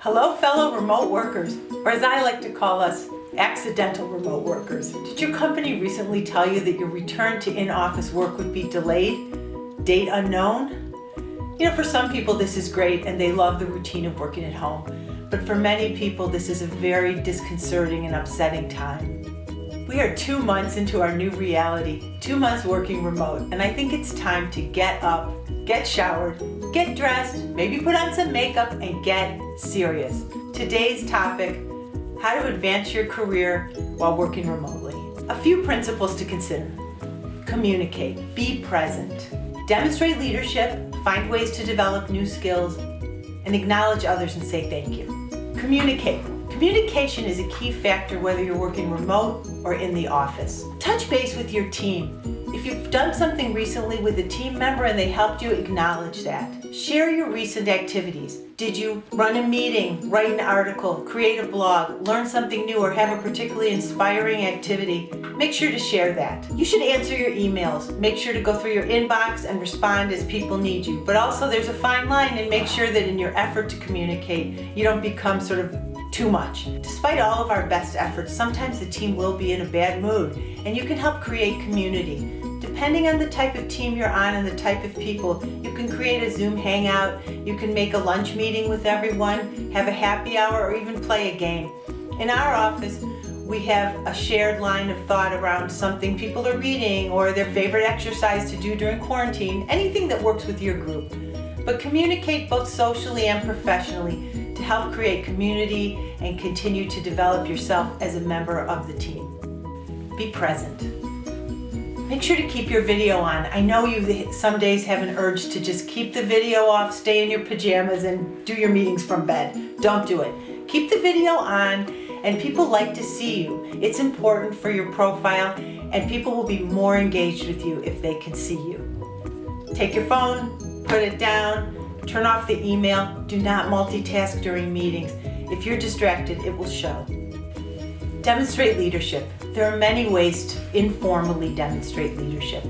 Hello, fellow remote workers, or as I like to call us, accidental remote workers. Did your company recently tell you that your return to in-office work would be delayed? Date unknown? You know, for some people this is great and they love the routine of working at home. But for many people this is a very disconcerting and upsetting time. We are 2 months into our new reality, 2 months working remote, and I think it's time to get up, get showered, get dressed, maybe put on some makeup, and get serious. Today's topic, how to advance your career while working remotely. A few principles to consider. Communicate, be present, demonstrate leadership, find ways to develop new skills, and acknowledge others and say thank you. Communicate. Communication is a key factor whether you're working remote or in the office. Touch base with your team. If you've done something recently with a team member and they helped you, acknowledge that. Share your recent activities. Did you run a meeting, write an article, create a blog, learn something new, or have a particularly inspiring activity? Make sure to share that. You should answer your emails. Make sure to go through your inbox and respond as people need you. But also there's a fine line, and make sure that in your effort to communicate, you don't become sort of too much. Despite all of our best efforts, sometimes the team will be in a bad mood, and you can help create community. Depending on the type of team you're on and the type of people, you can create a Zoom hangout, you can make a lunch meeting with everyone, have a happy hour, or even play a game. In our office, we have a shared line of thought around something people are reading or their favorite exercise to do during quarantine, anything that works with your group. But communicate both socially and professionally to help create community and continue to develop yourself as a member of the team. Be present. Make sure to keep your video on. I know you some days have an urge to just keep the video off, stay in your pajamas, and do your meetings from bed. Don't do it. Keep the video on, and people like to see you. It's important for your profile, and people will be more engaged with you if they can see you. Take your phone, put it down, turn off the email. Do not multitask during meetings. If you're distracted, it will show. Demonstrate leadership. There are many ways to informally demonstrate leadership.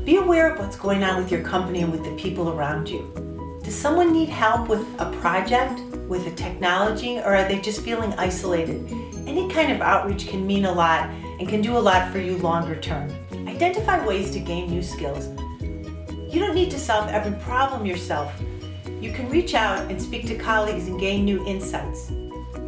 Be aware of what's going on with your company and with the people around you. Does someone need help with a project, with a technology, or are they just feeling isolated? Any kind of outreach can mean a lot and can do a lot for you longer term. Identify ways to gain new skills. You don't need to solve every problem yourself. You can reach out and speak to colleagues and gain new insights.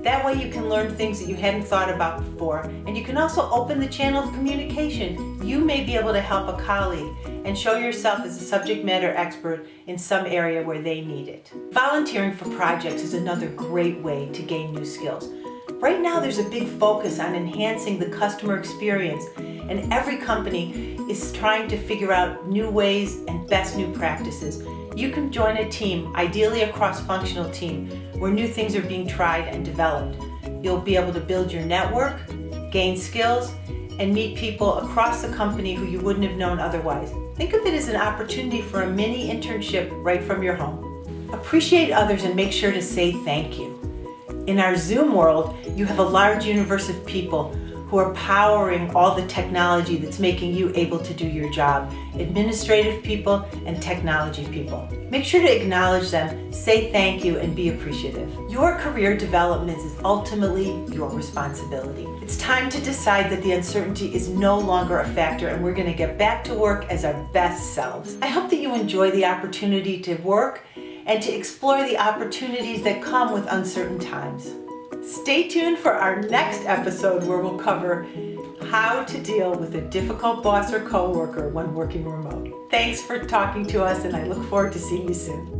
That way you can learn things that you hadn't thought about before, and you can also open the channel of communication. You may be able to help a colleague and show yourself as a subject matter expert in some area where they need it. Volunteering for projects is another great way to gain new skills. Right now there's a big focus on enhancing the customer experience, and every company is trying to figure out new ways and best new practices. You can join a team, ideally a cross-functional team, where new things are being tried and developed. You'll be able to build your network, gain skills, and meet people across the company who you wouldn't have known otherwise. Think of it as an opportunity for a mini internship right from your home. Appreciate others and make sure to say thank you. In our Zoom world, you have a large universe of people who are powering all the technology that's making you able to do your job. Administrative people and technology people. Make sure to acknowledge them, say thank you, and be appreciative. Your career development is ultimately your responsibility. It's time to decide that the uncertainty is no longer a factor and we're going to get back to work as our best selves. I hope that you enjoy the opportunity to work and to explore the opportunities that come with uncertain times. Stay tuned for our next episode where we'll cover how to deal with a difficult boss or coworker when working remote. Thanks for talking to us, and I look forward to seeing you soon.